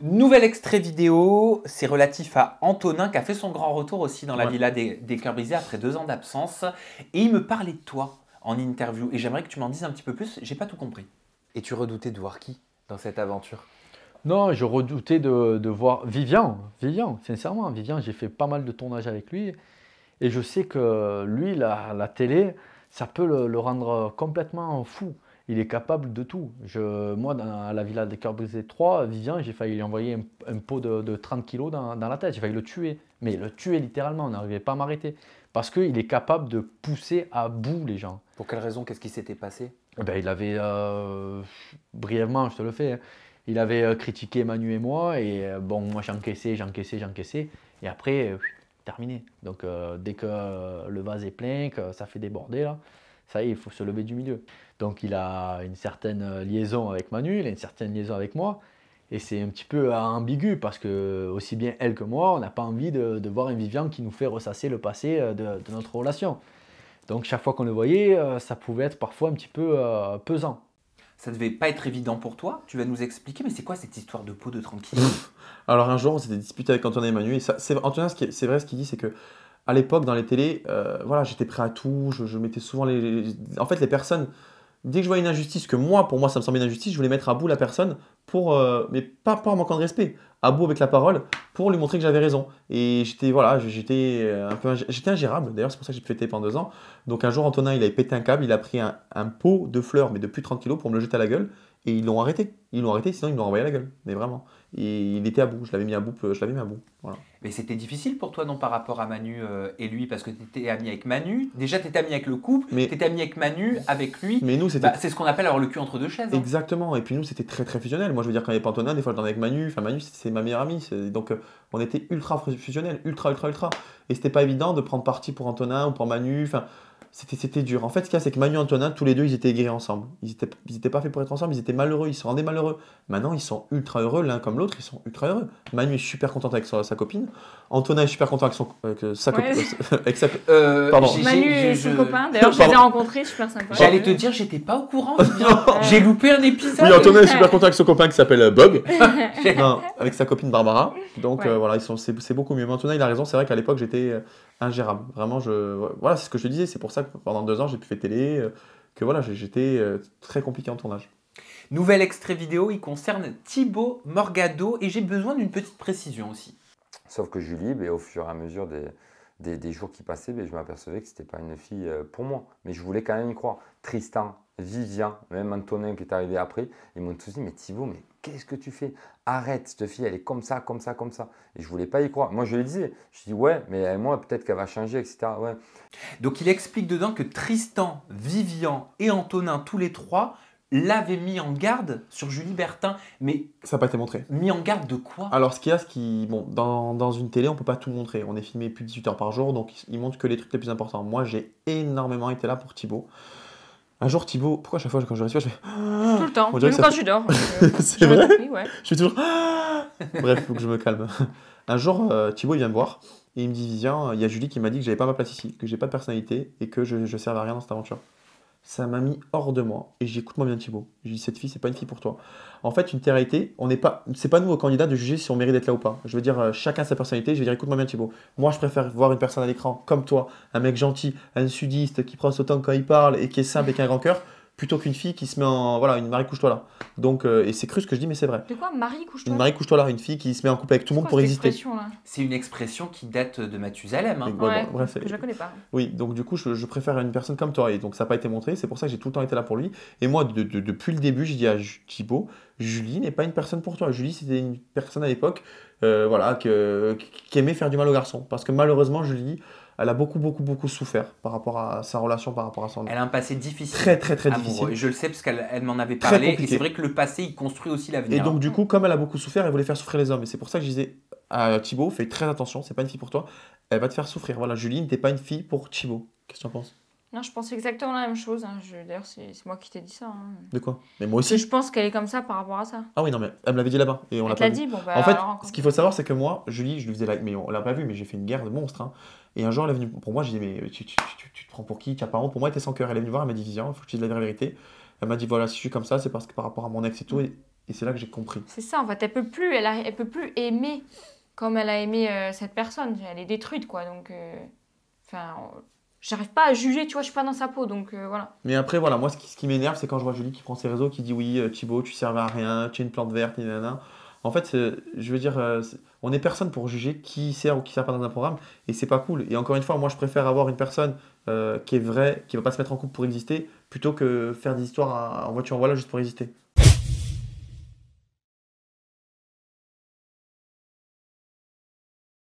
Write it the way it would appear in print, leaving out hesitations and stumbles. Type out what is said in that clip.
Nouvel extrait vidéo, c'est relatif à Antonin qui a fait son grand retour aussi dans la villa des Cœurs Brisés après 2 ans d'absence. Et il me parlait de toi en interview. Et j'aimerais que tu m'en dises un petit peu plus, j'ai pas tout compris. Et tu redoutais de voir qui dans cette aventure? Non, je redoutais de voir Vivian. Vivian, sincèrement, Vivian, j'ai fait pas mal de tournages avec lui. Et je sais que lui, la télé, ça peut le rendre complètement fou. Il est capable de tout. Moi, dans la Villa des Cœurs Brisés 3, Vivian, j'ai failli lui envoyer un pot de 30 kilos dans la tête. J'ai failli le tuer. Mais le tuer littéralement, on n'arrivait pas à m'arrêter. Parce qu'il est capable de pousser à bout les gens. Pour quelle raison? Qu'est-ce qui s'était passé? Il avait, brièvement, je te le fais, hein, il avait critiqué Manu et moi. Et bon, moi, j'encaissais. Et après, terminé. Donc dès que le vase est plein, que ça fait déborder là, ça y est, il faut se lever du milieu. Donc il a une certaine liaison avec Manu, il a une certaine liaison avec moi, et c'est un petit peu ambigu parce que aussi bien elle que moi, on n'a pas envie de voir un Vivian qui nous fait ressasser le passé de notre relation. Donc chaque fois qu'on le voyait, ça pouvait être parfois un petit peu pesant. Ça devait pas être évident pour toi, tu vas nous expliquer, mais c'est quoi cette histoire de pot de 30 kilos? Alors un jour, on s'était disputé avec Antonin et Manu. Et ça, Antonin, c'est vrai ce qu'il dit, c'est que à l'époque, dans les télés, voilà, j'étais prêt à tout. Je mettais souvent En fait, les personnes, dès que je voyais une injustice, que moi, pour moi, ça me semblait une injustice, je voulais mettre à bout la personne pour, mais pas en manquant de respect, à bout avec la parole, pour lui montrer que j'avais raison. Et j'étais j'étais ingérable. D'ailleurs, c'est pour ça que j'ai fêté pendant 2 ans. Donc un jour, Antonin, il avait pété un câble, il a pris un pot de fleurs, mais de plus de 30 kilos, pour me le jeter à la gueule. Et ils l'ont arrêté. Ils l'ont arrêté, sinon ils me l'ont renvoyé à la gueule. Mais vraiment. Et il était à bout. Je l'avais mis à bout. Voilà. Mais c'était difficile pour toi, non, par rapport à Manu et lui, parce que tu étais ami avec Manu. Déjà, tu étais ami avec le couple, tu étais ami avec Manu, avec lui. Mais nous, c'était. C'est ce qu'on appelle avoir le cul entre deux chaises. Hein. Exactement. Et puis nous, c'était très très fusionnel. Moi, je veux dire, quand il n'y avait pas Antonin, des fois, je dormais avec Manu. Enfin, Manu, c'est ma meilleure amie. Donc, on était ultra fusionnel. Ultra. Et c'était pas évident de prendre parti pour Antonin ou pour Manu. Enfin, c'était dur. En fait, ce qu'il y a, c'est que Manu et Antonin, tous les deux, ils étaient aigris ensemble. Ils étaient pas faits pour être ensemble, ils étaient malheureux, ils se rendaient malheureux. Maintenant, ils sont ultra heureux, l'un comme l'autre, ils sont ultra heureux. Manu est super content avec sa copine. Antonin est super content avec sa copine. Pardon. Manu et son copain, d'ailleurs, je les ai rencontrés, super sympa. J'allais te dire, j'étais pas au courant. J'ai loupé un épisode. Oui, Antonin est super content avec son copain qui s'appelle Bog. Non, avec sa copine Barbara. Donc voilà, c'est beaucoup mieux. Mais Antonin, il a raison, c'est vrai qu'à l'époque, j'étais ingérable. Vraiment, voilà, c'est ce que je te disais. C'est pour ça que pendant 2 ans, j'ai pu faire télé, que voilà, j'étais très compliqué en tournage. Nouvel extrait vidéo, il concerne Thibaut Morgado et j'ai besoin d'une petite précision aussi. Sauf que Julie, au fur et à mesure des jours qui passaient, je m'apercevais que ce n'était pas une fille pour moi. Mais je voulais quand même y croire. Tristan, Vivian, même Antonin qui est arrivé après, ils m'ont tous dit, mais Thibaut, mais qu'est-ce que tu fais? Arrête, cette fille, elle est comme ça. Et je ne voulais pas y croire. Moi, je lui disais, je dis, ouais, mais moi, peut-être qu'elle va changer, etc. Ouais. Donc, il explique dedans que Tristan, Vivian et Antonin, tous les trois, l'avaient mis en garde sur Julie Bertin. Mais ça n'a pas été montré. Mis en garde de quoi? Alors, ce qu'il y a, bon, dans une télé, on ne peut pas tout montrer. On est filmé plus de 18 heures par jour, donc ils montrent que les trucs les plus importants. Moi, j'ai énormément été là pour Thibaut. Un jour, Thibaut, pourquoi à chaque fois quand je respire, je fais. Tout le temps, même quand tu dors. C'est vrai compris, ouais. Je suis toujours. Bref, il faut que je me calme. Un jour, Thibaut, il vient me voir et il me dit, viens, il y a Julie qui m'a dit que j'avais pas ma place ici, que j'ai pas de personnalité et que je servais à rien dans cette aventure. Ça m'a mis hors de moi. Et j'ai dit, écoute-moi bien, Thibaut. J'ai dit, cette fille, c'est pas une fille pour toi. En fait, une télé-réalité, c'est pas nous, aux candidats, de juger si on mérite d'être là ou pas. Je veux dire, chacun sa personnalité. Je vais dire, écoute-moi bien, Thibaut. Moi, je préfère voir une personne à l'écran comme toi, un mec gentil, un sudiste qui prend son temps quand il parle et qui est simple et qui a un grand cœur, plutôt qu'une fille qui se met en. Voilà, une Marie couche-toi là. Donc, et c'est cru ce que je dis, mais c'est vrai. De quoi, Marie couche-toi? Une Marie couche-toi là, une fille qui se met en couple avec tout le monde pour exister. C'est une expression qui date de Mathusalem. Hein. Ouais, bref, je la connais pas. Oui, donc du coup, je préfère une personne comme toi. Et donc, ça n'a pas été montré. C'est pour ça que j'ai tout le temps été là pour lui. Et moi, depuis le début, j'ai dit à Thibaut, Julie n'est pas une personne pour toi. Julie, c'était une personne à l'époque voilà, qui aimait faire du mal aux garçons. Parce que malheureusement, Julie, elle a beaucoup souffert par rapport à sa relation, par rapport à son... Elle a un passé difficile. Très difficile. Et je le sais parce qu'elle m'en avait parlé. Et c'est vrai que le passé, il construit aussi l'avenir. Et donc du coup, comme elle a beaucoup souffert, elle voulait faire souffrir les hommes. Et c'est pour ça que je disais à Thibaut, fais très attention, c'est pas une fille pour toi. Elle va te faire souffrir. Voilà, Julie n'était pas une fille pour Thibaut. Qu'est-ce que tu en penses? Non, je pense exactement la même chose. Hein. D'ailleurs, c'est moi qui t'ai dit ça. Hein. De quoi? Mais moi aussi. Je pense qu'elle est comme ça par rapport à ça. Ah oui, non, mais elle me l'avait dit là-bas. Et on l'a pas vu. Dit, bon, bah, en fait, alors, ce qu'il faut savoir, c'est que moi, Julie, je lui faisais mais on l'a pas vu, mais j'ai fait une guerre de monstres. Hein. Et un jour, elle est venue pour moi, j'ai dit, mais tu te prends pour qui? Tu as pas honte? Pour moi, elle était sans cœur. Elle est venue voir, elle m'a dit, viens, il faut que tu dises la vérité. Elle m'a dit, voilà, si je suis comme ça, c'est parce que par rapport à mon ex et tout. Et Et c'est là que j'ai compris. C'est ça, en fait, elle peut plus aimer comme elle a aimé cette personne. Elle est détruite, quoi. Donc, enfin, j'arrive pas à juger, tu vois, je suis pas dans sa peau, donc voilà. Mais après, voilà, moi, ce qui m'énerve, c'est quand je vois Julie qui prend ses réseaux, qui dit oui, Thibaut, tu servais à rien, tu es une plante verte, et nanana. En fait, je veux dire, on n'est personne pour juger qui sert ou qui sert pas dans un programme, et c'est pas cool. Et encore une fois, moi, je préfère avoir une personne qui est vraie, qui va pas se mettre en couple pour exister, plutôt que faire des histoires en voiture en voilà juste pour exister.